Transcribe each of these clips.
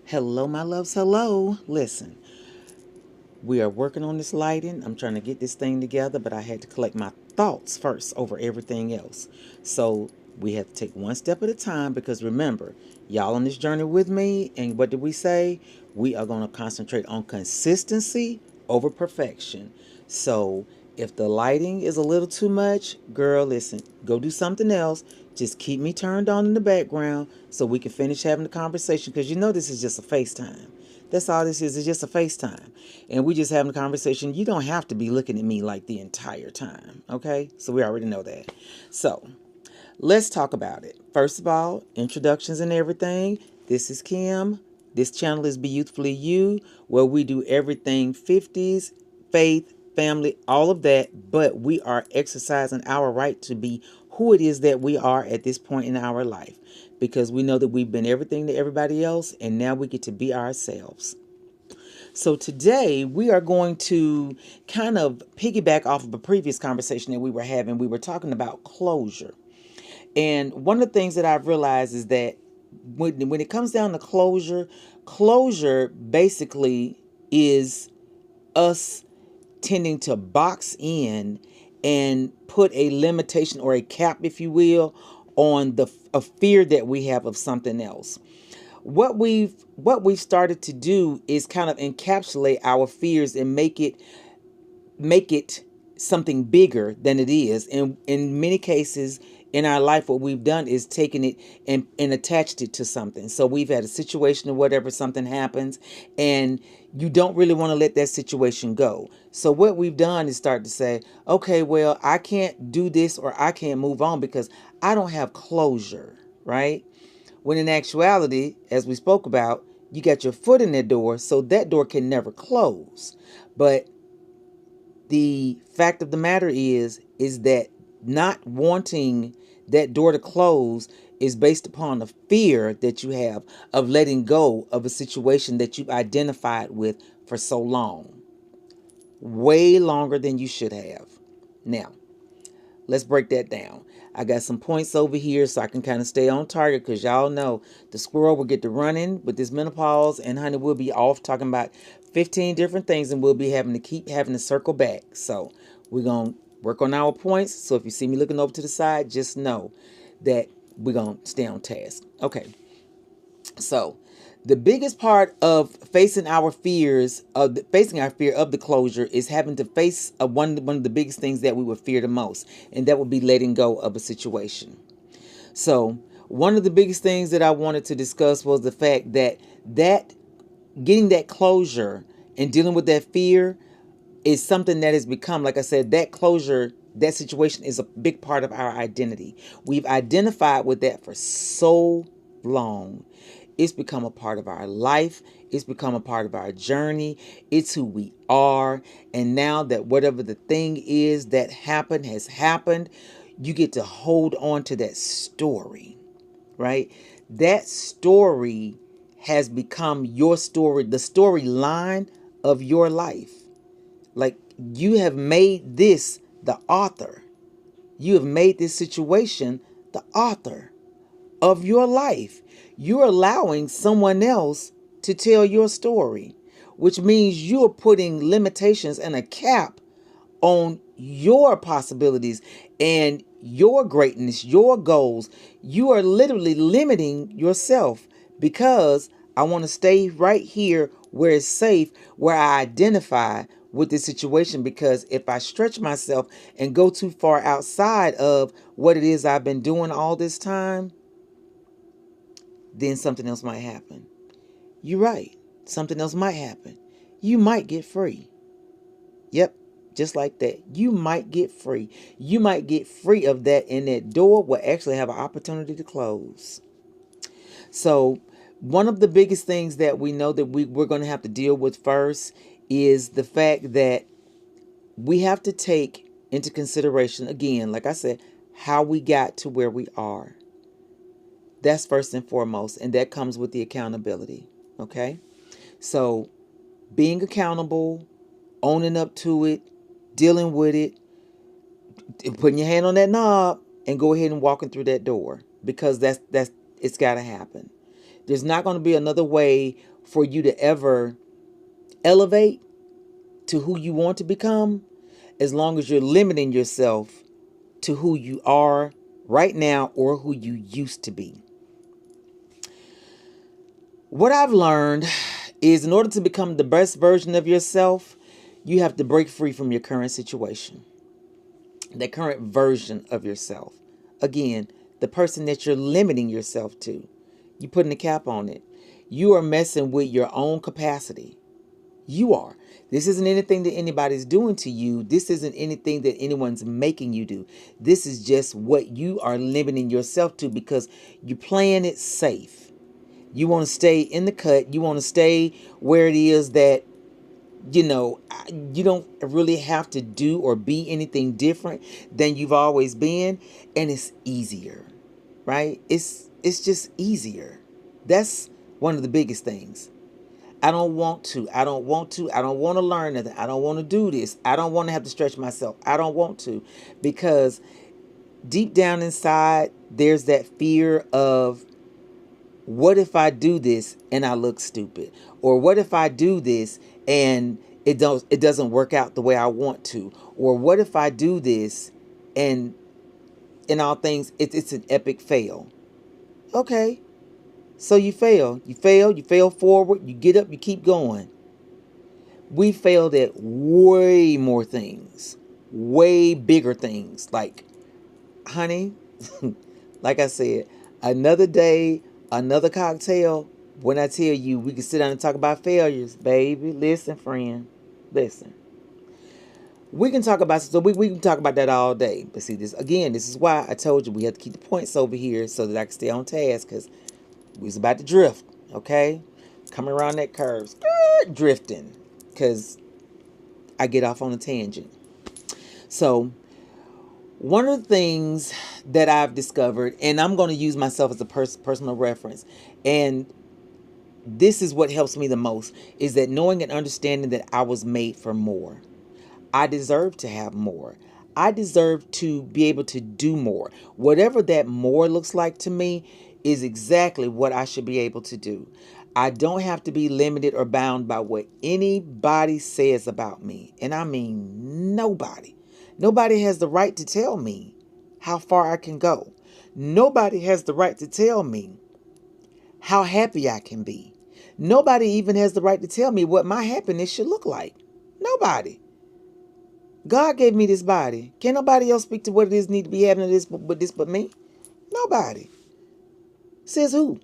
Hello, my loves. Hello. Listen, we are working on this lighting. I'm trying to get this thing together, but I had to collect my thoughts first over everything else. So we have to take one step at a time because remember, y'all on this journey with me. And what did we say? We are going to concentrate on consistency over perfection. So if the lighting is a little too much, girl, listen, go do something else. Just keep me turned on in the background so we can finish having the conversation because you know this is just a FaceTime. That's all this is. It's just a FaceTime. And we just having a conversation. You don't have to be looking at me like the entire time. Okay? So we already know that. So let's talk about it. First of all, introductions and everything. This is Kim. This channel is Beautifully You, where we do everything 50s, faith, family, all of that. But we are exercising our right to be who it is that we are at this point in our life. Because we know that we've been everything to everybody else, and now we get to be ourselves. So today we are going to kind of piggyback off of a previous conversation that we were having. We were talking about closure. And one of the things that I've realized is that when it comes down to closure, closure basically is us tending to box in and put a limitation or a cap, if you will, on the a fear that we have of something else. What we've started to do is kind of encapsulate our fears and make it something bigger than it is. And in many cases in our life, what we've done is taken it and attached it to something. So we've had a situation or whatever, something happens, and you don't really want to let that situation go. So what we've done is start to say, okay, well, I can't do this or I can't move on because I don't have closure, right? When in actuality, as we spoke about, you got your foot in that door, so that door can never close. But the fact of the matter is that not wanting that door to close is based upon the fear that you have of letting go of a situation that you've identified with for so long, way longer than you should have. Now, let's break that down. I got some points over here so I can kind of stay on target because y'all know the squirrel will get to running with this menopause, and honey, we'll be off talking about 15 different things, and we'll be having to keep having to circle back. So we're going to work on our points. So if you see me looking over to the side, just know that we're going to stay on task. Okay. So the biggest part of facing our fears of facing our fear of the closure is having to face one of the biggest things that we would fear the most, and that would be letting go of a situation. So one of the biggest things that I wanted to discuss was the fact that getting that closure and dealing with that fear is something that has become, like I said, that closure, that situation is a big part of our identity. We've identified with that for so long. It's become a part of our life. It's become a part of our journey. It's who we are. And now that whatever the thing is that happened has happened, you get to hold on to that story, right? That story has become your story, the storyline of your life. Like, you have made this the author. You have made this situation the author of your life. You're allowing someone else to tell your story, which means you're putting limitations and a cap on your possibilities and your greatness, your goals. You are literally limiting yourself because I want to stay right here where it's safe, where I identify with the situation. Because if I stretch myself and go too far outside of what it is I've been doing all this time, then something else might happen. You're right. Something else might happen. You might get free. Yep, just like that. You might get free. You might get free of that, and that door will actually have an opportunity to close. So, one of the biggest things that we know that we're going to have to deal with first is the fact that we have to take into consideration, again, like I said, how we got to where we are. That's first and foremost, and that comes with the accountability. Okay? So, being accountable, owning up to it, dealing with it, putting your hand on that knob, and go ahead and walking through that door, because that's it's got to happen. There's not going to be another way for you to ever elevate to who you want to become, as long as you're limiting yourself to who you are right now or who you used to be. What I've learned is, in order to become the best version of yourself, you have to break free from your current situation, the current version of yourself. Again, the person that you're limiting yourself to. You putting a cap on it. You are messing with your own capacity. You are. This isn't anything that anybody's doing to you. This isn't anything that anyone's making you do. This is just what you are limiting yourself to, because you're playing it safe. You want to stay in the cut. You want to stay where it is that, you don't really have to do or be anything different than you've always been. And it's easier, right? It's just easier. That's one of the biggest things. I don't want to. I don't want to. I don't want to learn nothing. I don't want to do this. I don't want to have to stretch myself. I don't want to. Because deep down inside, there's that fear of, what if I do this and I look stupid? Or what if I do this and it doesn't work out the way I want to? Or what if I do this and in all things it's an epic fail? Okay. So you fail. You fail forward, you get up, you keep going. We failed at way more things. Way bigger things. Like, honey, like I said, another day, another cocktail. When I tell you we can sit down and talk about failures, baby. Listen, friend. Listen. We can talk about, so we can talk about that all day. But see, this is why I told you we have to keep the points over here so that I can stay on task, because we was about to drift, okay? Coming around that curve, drifting, because I get off on a tangent. So one of the things that I've discovered, and I'm going to use myself as a personal reference, and this is what helps me the most, is that knowing and understanding that I was made for more. I deserve to have more. I deserve to be able to do more. Whatever that more looks like to me is exactly what I should be able to do. I don't have to be limited or bound by what anybody says about me. And I mean nobody. Nobody has the right to tell me how far I can go. Nobody has the right to tell me how happy I can be. Nobody even has the right to tell me what my happiness should look like. Nobody. God gave me this body. Can't nobody else speak to what it is need to be having this but me? Nobody. Says who?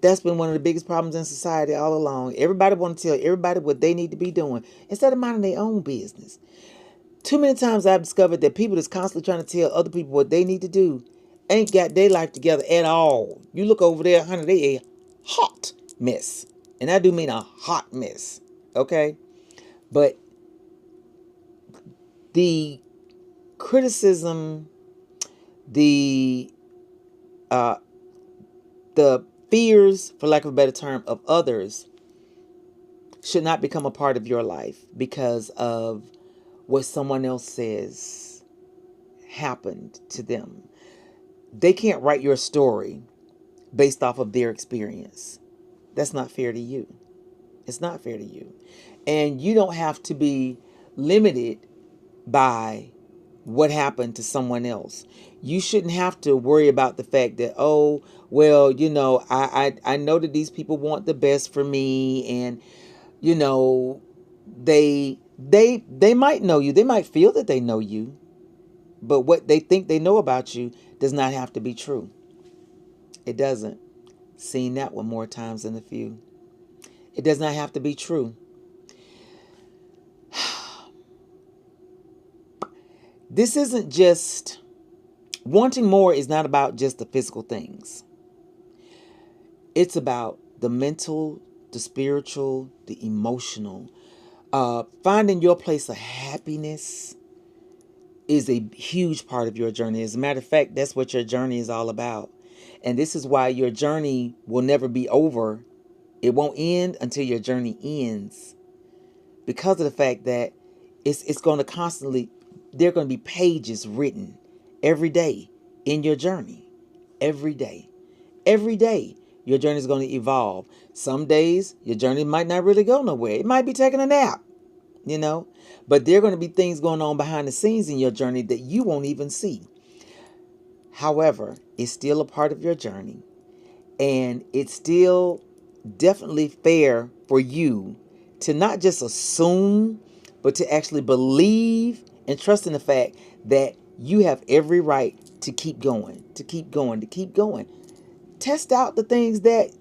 That's been one of the biggest problems in society all along. Everybody want to tell everybody what they need to be doing instead of minding their own business. Too many times I've discovered that people that's constantly trying to tell other people what they need to do ain't got their life together at all. You look over there, honey, they a hot mess. And I do mean a hot mess. Okay? But the criticism, the fears, for lack of a better term, of others should not become a part of your life because of what someone else says happened to them. They can't write your story based off of their experience. That's not fair to you. It's not fair to you. And you don't have to be limited by what happened to someone else. You shouldn't have to worry about the fact that, oh, well, I know that these people want the best for me, and they might know you. They might feel that they know you, but what they think they know about you does not have to be true. It doesn't. Seen that one more times than a few. It does not have to be true. This isn't just, wanting more is not about just the physical things. It's about the mental, the spiritual, the emotional. Finding your place of happiness is a huge part of your journey. As a matter of fact, that's what your journey is all about. And this is why your journey will never be over. It won't end until your journey ends. Because of the fact that it's going to constantly, there are going to be pages written every day in your journey. Every day. Every day Your journey is going to evolve. Some days your journey might not really go nowhere. It might be taking a nap, you know. But there are going to be things going on behind the scenes in your journey that you won't even see. However, it's still a part of your journey. And it's still definitely fair for you to not just assume, but to actually believe and trust in the fact that you have every right to keep going, to keep going, to keep going. Test out the things that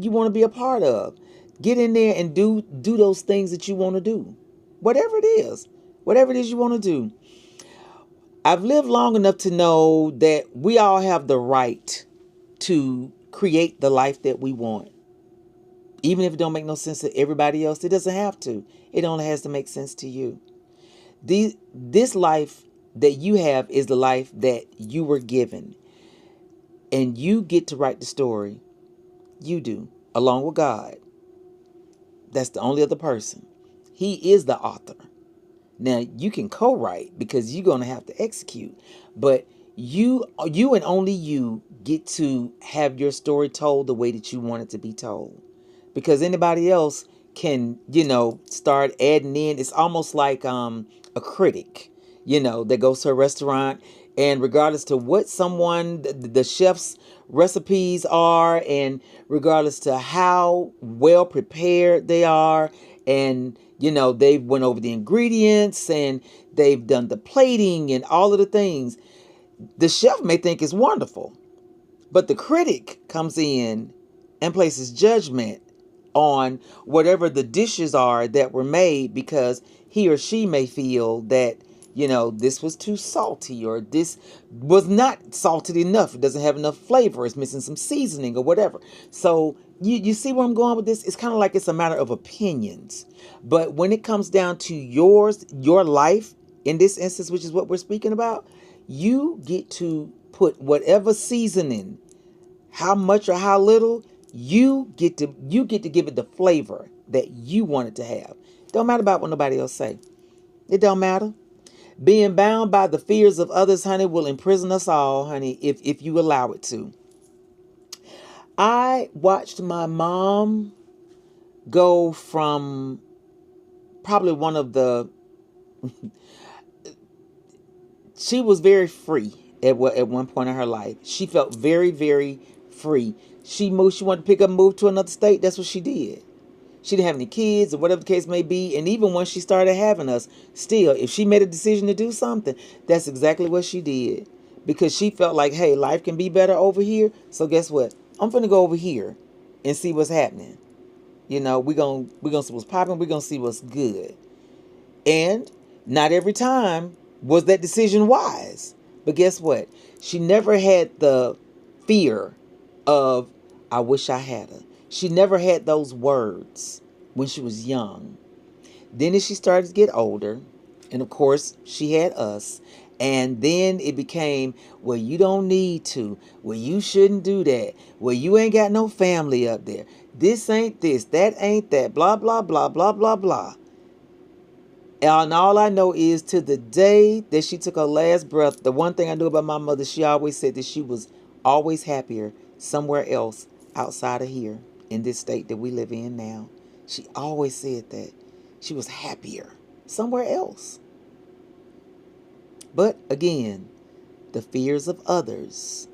you want to be a part of. Get in there and do those things that you want to do. Whatever it is. Whatever it is you want to do. I've lived long enough to know that we all have the right to create the life that we want. Even if it don't make no sense to everybody else, it doesn't have to. It only has to make sense to you. This life that you have is the life that you were given. And you get to write the story. You do, along with God. That's the only other person. He is the author. Now, you can co-write because you're going to have to execute. But you and only you get to have your story told the way that you want it to be told. Because anybody else can, start adding in. It's almost like a critic, that goes to a restaurant, and regardless to what the chef's recipes are, and regardless to how well prepared they are, and they've went over the ingredients and they've done the plating and all of the things, the chef may think it's wonderful, but the critic comes in and places judgment on whatever the dishes are that were made, because he or she may feel that, this was too salty, or this was not salted enough. It doesn't have enough flavor. It's missing some seasoning or whatever. So you see where I'm going with this? It's kind of like it's a matter of opinions. But when it comes down to your life, in this instance, which is what we're speaking about, you get to put whatever seasoning, how much or how little, you get to give it the flavor that you want it to have. Don't matter about what nobody else say. It don't matter. Being bound by the fears of others, honey, will imprison us all, honey, if you allow it to. I watched my mom go from probably one of the she was very free at one point in her life. She felt very, very free. She wanted to pick up and move to another state. That's what she did. She didn't have any kids or whatever the case may be. And even when she started having us, still, if she made a decision to do something, that's exactly what she did. Because she felt like, hey, life can be better over here. So guess what? I'm finna go over here and see what's happening. We're gonna see what's popping. We're gonna see what's good. And not every time was that decision wise. But guess what? She never had the fear of, I wish I had her. She never had those words when she was young. Then as she started to get older, and of course she had us, and then it became, well, you don't need to. Well, you shouldn't do that. Well, you ain't got no family up there. This ain't this. That ain't that. Blah, blah, blah, blah, blah, blah. And all I know is, to the day that she took her last breath, the one thing I knew about my mother, she always said that she was always happier somewhere else outside of here, in this state that we live in now. She always said that. She was happier somewhere else. But again, the fears of others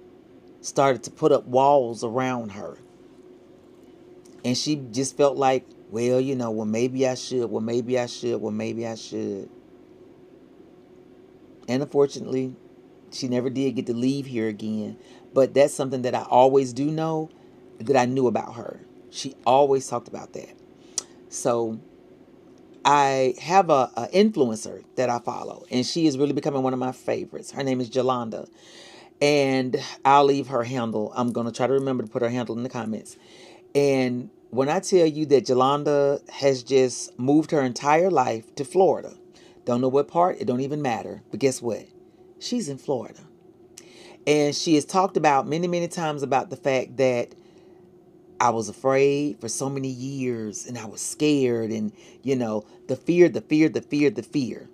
started to put up walls around her. And she just felt like, well, well, maybe I should. Well, maybe I should. Well, maybe I should. And unfortunately, she never did get to leave here again. But that's something that I always do know, that I knew about her. She always talked about that. So I have a influencer that I follow, and she is really becoming one of my favorites. Her name is Jolanda. And I'll leave her handle. I'm going to try to remember to put her handle in the comments. And when I tell you that Jolanda has just moved her entire life to Florida, don't know what part, it don't even matter. But guess what? She's in Florida. And she has talked about many, many times about the fact that I was afraid for so many years, and I was scared, and, the fear.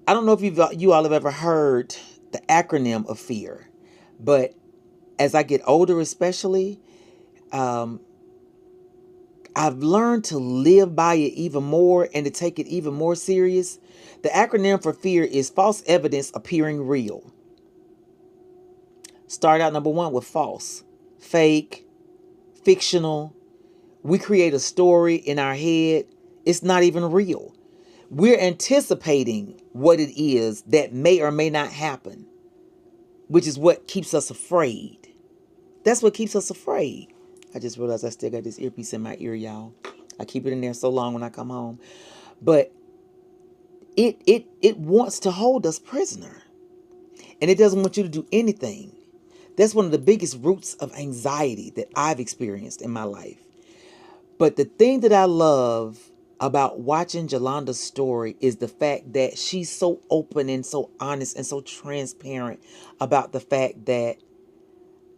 I don't know if you all have ever heard the acronym of fear, but as I get older especially, um, I've learned to live by it even more and to take it even more serious. The acronym for fear is false evidence appearing real. Start out number one with false, fake, fictional. We create a story in our head. It's not even real. We're anticipating what it is that may or may not happen, which is what keeps us afraid. That's what keeps us afraid. I just realized I still got this earpiece in my ear, y'all. I keep it in there so long when I come home. But it wants to hold us prisoner. And it doesn't want you to do anything. That's one of the biggest roots of anxiety that I've experienced in my life. But the thing that I love about watching Yolanda's story is the fact that she's so open and so honest and so transparent about the fact that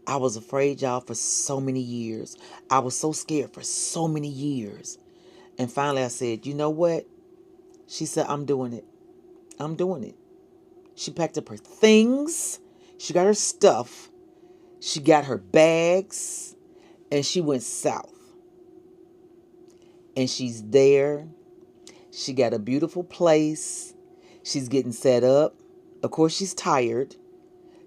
I was afraid, y'all, for so many years. I was so scared for so many years. And finally I said, you know what? She said, I'm doing it. I'm doing it. She packed up her things. She got her stuff. She got her bags. And she went south. And she's there. She got a beautiful place. She's getting set up. Of course, she's tired.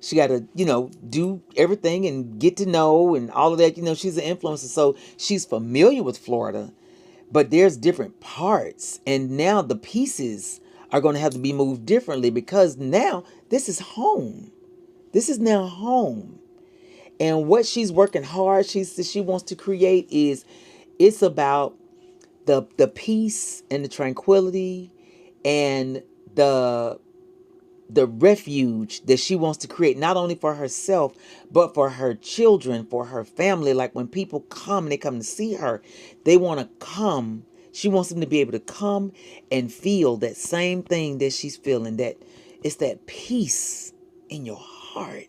She got to, do everything and get to know and all of that. She's an influencer. So she's familiar with Florida. But there's different parts. And now the pieces are going to have to be moved differently because now this is home. This is now home. And what she's working hard, she wants to create it's about the peace and the tranquility and the refuge that she wants to create, not only for herself, but for her children, for her family. Like when people come and they come to see her, they want to come. She wants them to be able to come and feel that same thing that she's feeling, that it's that peace in your heart.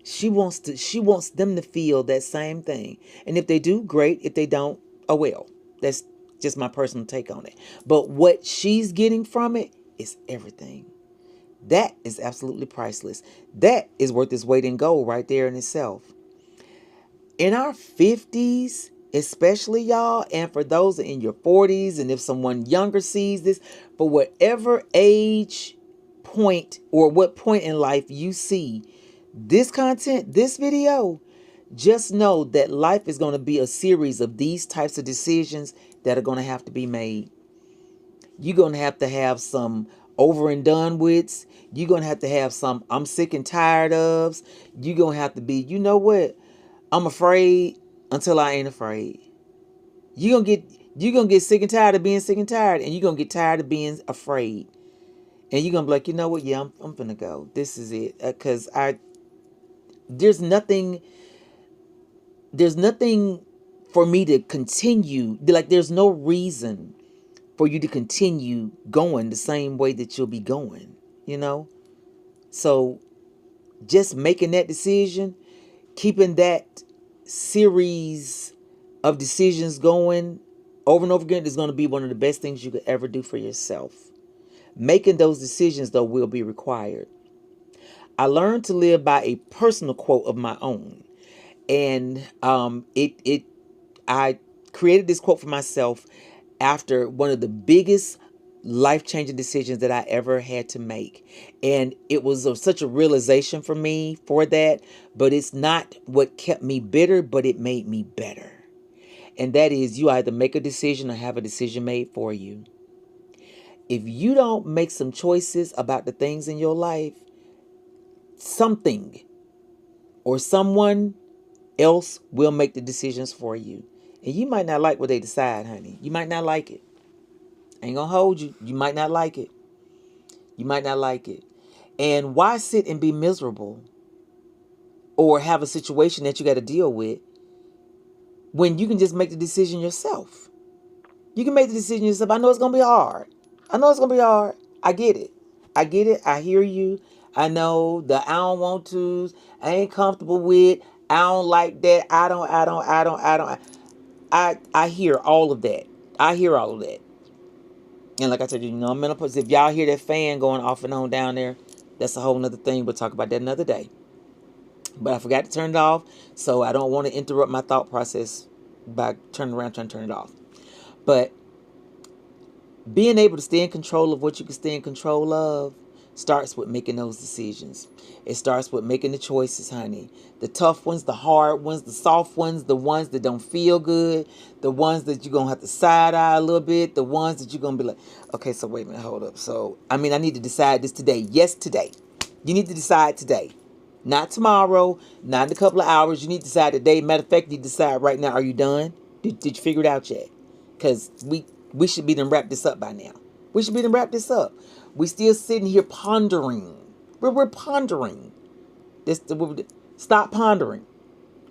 She wants them to feel that same thing. And if they do, great. If they don't, oh well. That's just my personal take on it. But what she's getting from it is everything. That is absolutely priceless. That is worth its weight in gold right there in itself. In our 50s, especially y'all, and for those in your 40s, and if someone younger sees this, for whatever age point or what point in life you see this content, this video, just know that life is going to be a series of these types of decisions that are going to have to be made. You're going to have some over and done with. You're going to have some I'm sick and tired of. You're going to have to be, you know what? I'm afraid until I ain't afraid. You're going to get sick and tired of being sick and tired, and you're going to get tired of being afraid. And you're going to be like, you know what? Yeah, I'm going to go. This is it. Because there's nothing for me to continue. Like, there's no reason for you to continue going the same way that you'll be going, So just making that decision, keeping that series of decisions going over and over again is going to be one of the best things you could ever do for yourself. Making those decisions, though, will be required. I learned to live by a personal quote of my own. And I created this quote for myself after one of the biggest life-changing decisions that I ever had to make. And it was such a realization for me for that, but it's not what kept me bitter, but it made me better. And that is, you either make a decision or have a decision made for you. If you don't make some choices about the things in your life, something or someone else will make the decisions for you. And you might not like what they decide, honey. You might not like it. I ain't gonna hold you. You might not like it. You might not like it. And why sit and be miserable or have a situation that you got to deal with when you can just make the decision yourself? You can make the decision yourself. I know it's gonna be hard. I get it. I hear you. I know the I don't want to. I ain't comfortable with. I don't like that. I hear all of that. And like I said, menopause. If y'all hear that fan going off and on down there, that's a whole nother thing. We'll talk about that another day. but I forgot to turn it off. So I don't want to interrupt my thought process by turning around trying to turn it off. But being able to stay in control of what you can stay in control of starts with making those decisions. It starts with making the choices, honey. The tough ones, the hard ones, the soft ones, the ones that don't feel good, the ones that you're going to have to side eye a little bit, the ones that you're going to be like, okay, so wait a minute, hold up. So, I need to decide this today. Yes, today. You need to decide today. Not tomorrow, not in a couple of hours. You need to decide today. Matter of fact, you decide right now. Are you done? Did you figure it out yet? Because we should be done wrap this up by now. We should be done wrap this up. We still sitting here pondering. We're pondering. Stop pondering.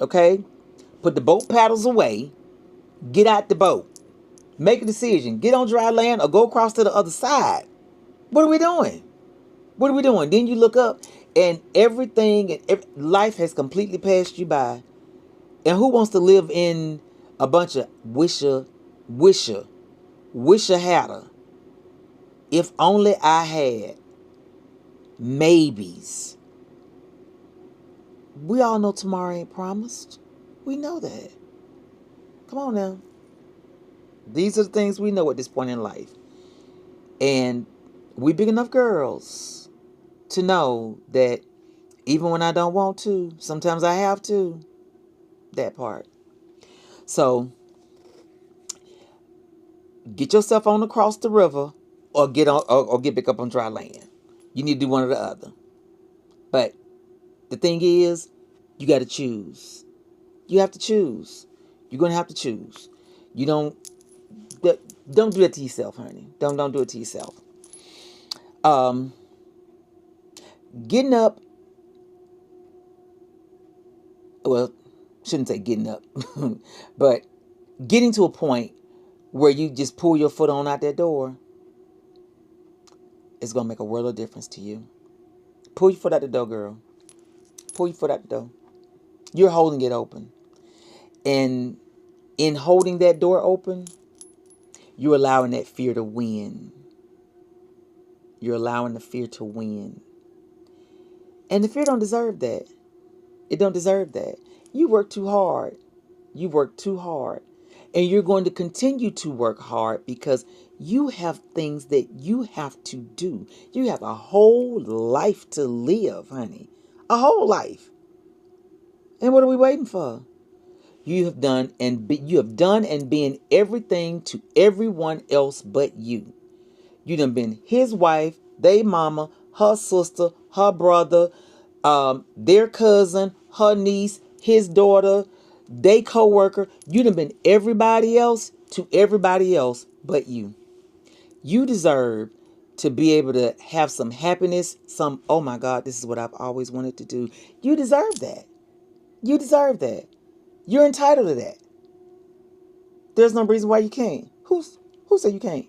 Okay? Put the boat paddles away. Get out the boat. Make a decision. Get on dry land or go across to the other side. What are we doing? What are we doing? Then you look up and everything, life has completely passed you by. And who wants to live in a bunch of wisha hatter? If only I had maybes. We all know tomorrow ain't promised. We know that. Come on now. These are the things we know at this point in life. And we big enough girls to know that even when I don't want to, sometimes I have to. That part. So get yourself on across the river or get on or get back up on dry land. You need to do one or the other. But the thing is, you got to choose. You have to choose. You're going to have to choose. You don't do it to yourself, honey. Don't do it to yourself. Getting up, well, shouldn't say getting up, but getting to a point where you just pull your foot on out that door is going to make a world of difference to you. Pull your foot out the door, girl. Pull your foot out the door. You're holding it open. And in holding that door open, you're allowing that fear to win. You're allowing the fear to win. And the fear don't deserve that. It don't deserve that. You work too hard. You work too hard. And you're going to continue to work hard because you have things that you have to do. You have a whole life to live, honey. A whole life. And what are we waiting for? You have done and been everything to everyone else but you. You done been his wife, they mama, her sister, her brother, their cousin, her niece, his daughter, they co-worker. You done been everybody else to everybody else but you. You deserve to be able to have some happiness, oh my God, this is what I've always wanted to do. You deserve that. You deserve that. You're entitled to that. There's no reason why you can't. Who said you can't?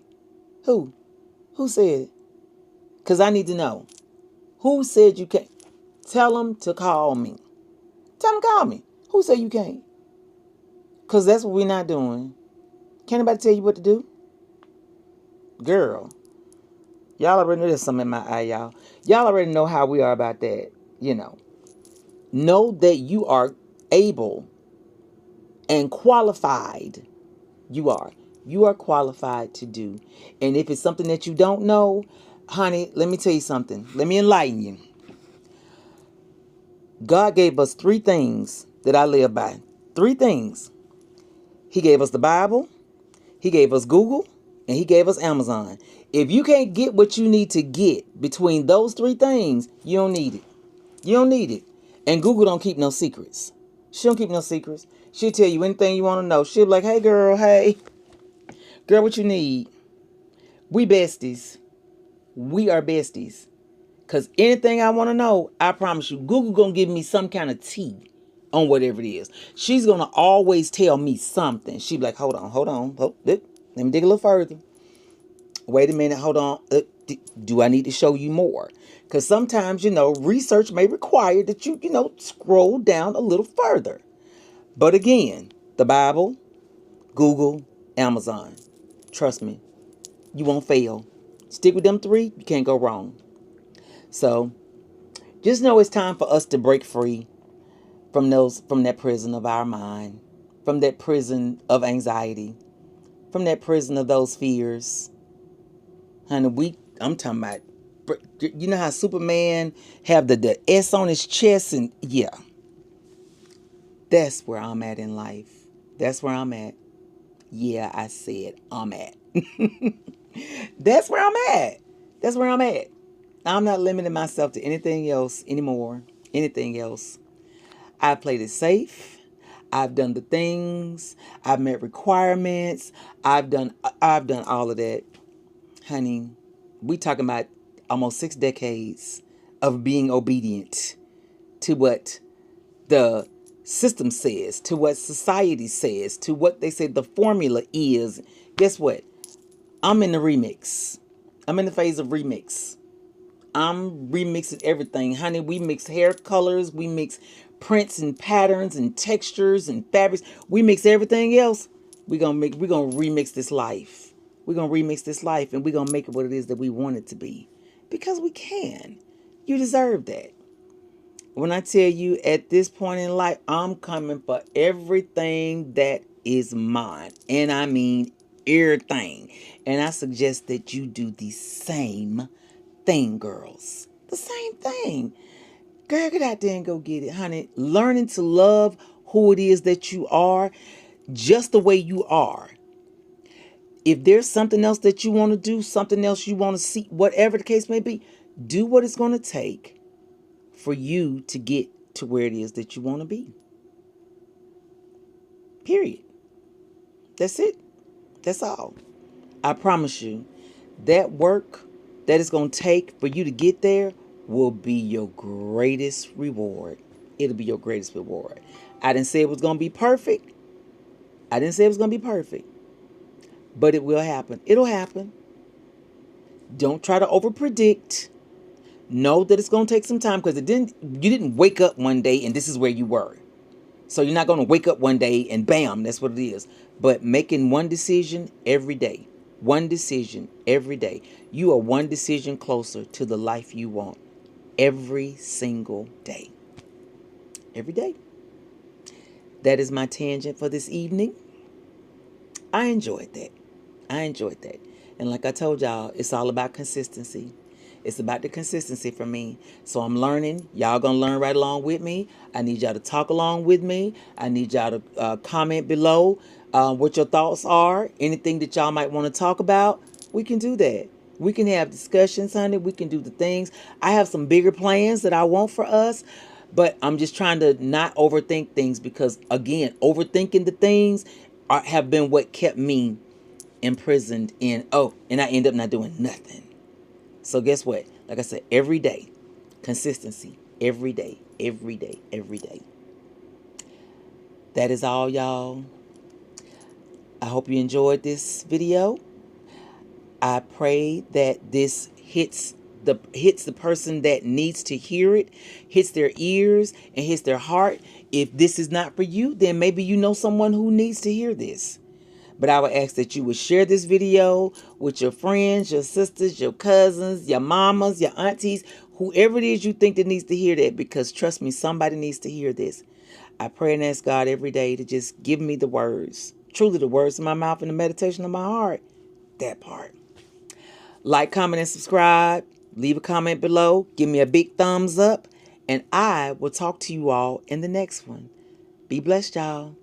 Who said it? Because I need to know. Who said you can't? Tell them to call me. Tell them to call me. Who said you can't? Because that's what we're not doing. Can't anybody tell you what to do? Girl. Y'all already know there's something in my eye, y'all. Y'all already know how we are about that. Know that you are able and qualified. You are qualified to do. And if it's something that you don't know, honey, let me tell you something. Let me enlighten you. God gave us 3 things that I live by. 3 things. He gave us the Bible, He gave us Google, and He gave us Amazon. If you can't get what you need to get between those 3 things, you don't need it. You don't need it. And Google don't keep no secrets. She don't keep no secrets. She'll tell you anything you want to know. She'll be like, hey, girl, what you need? We besties. We are besties. Because anything I want to know, I promise you, Google going to give me some kind of tea on whatever it is. She's going to always tell me something. She'll be like, hold on. Let me dig a little further. Wait a minute, hold on. Do I need to show you more? Because sometimes, research may require that you, scroll down a little further. But again, the Bible, Google, Amazon. Trust me, you won't fail. Stick with them 3, you can't go wrong. So, just know it's time for us to break free. from that prison of our mind, from that prison of anxiety, from that prison of those fears. Honey, I'm talking about, you know how Superman have the S on his chest, and yeah, that's where I'm at in life. That's where I'm at. Yeah, I said I'm at. That's where I'm at. That's where I'm at. I'm not limiting myself to anything else anymore. Anything else. I've played it safe. I've done the things. I've met requirements. I've done all of that. Honey, we talking about almost 6 decades of being obedient to what the system says, to what society says, to what they say the formula is. Guess what? I'm in the remix. I'm in the phase of remix. I'm remixing everything. Honey, we mix hair colors, we mix prints and patterns and textures and fabrics. We mix everything else. We're gonna remix this life. We're gonna remix this life, and we're gonna make it what it is that we want it to be. Because we can. You deserve that. When I tell you at this point in life, I'm coming for everything that is mine. And I mean everything. And I suggest that you do the same thing, girls. The same thing. Girl, get out there and go get it, honey. Learning to love who it is that you are, just the way you are. If there's something else that you want to do, something else you want to see, whatever the case may be, do what it's going to take for you to get to where it is that you want to be. Period. That's it. That's all. I promise you, that work that it's going to take for you to get there will be your greatest reward. It'll be your greatest reward. I didn't say it was going to be perfect. I didn't say it was going to be perfect. But it will happen. It'll happen. Don't try to overpredict. Know that it's going to take some time, because you didn't wake up one day and this is where you were. So you're not going to wake up one day and bam, that's what it is. But making one decision every day. One decision every day. You are one decision closer to the life you want every single day. Every day. That is my tangent for this evening. I enjoyed that. And like I told y'all, it's all about consistency. It's about the consistency for me. So I'm learning. Y'all gonna learn right along with me. I need y'all to talk along with me. I need y'all to comment below what your thoughts are. Anything that y'all might want to talk about, we can do that. We can have discussions, honey. We can do the things. I have some bigger plans that I want for us, but I'm just trying to not overthink things, because, again, overthinking the things have been what kept me imprisoned in, and I end up not doing nothing. So guess what? Like I said, every day, consistency, every day, every day, every day. That is all, y'all. I hope you enjoyed this video. I pray that this hits the person that needs to hear it, hits their ears and hits their heart. If this is not for you, then maybe you know someone who needs to hear this. But I would ask that you would share this video with your friends, your sisters, your cousins, your mamas, your aunties, whoever it is you think that needs to hear that, because trust me, somebody needs to hear this. I pray and ask God every day to just give me the words, truly the words in my mouth and the meditation of my heart. That part. Like, comment, and subscribe. Leave a comment below. Give me a big thumbs up. And I will talk to you all in the next one. Be blessed, y'all.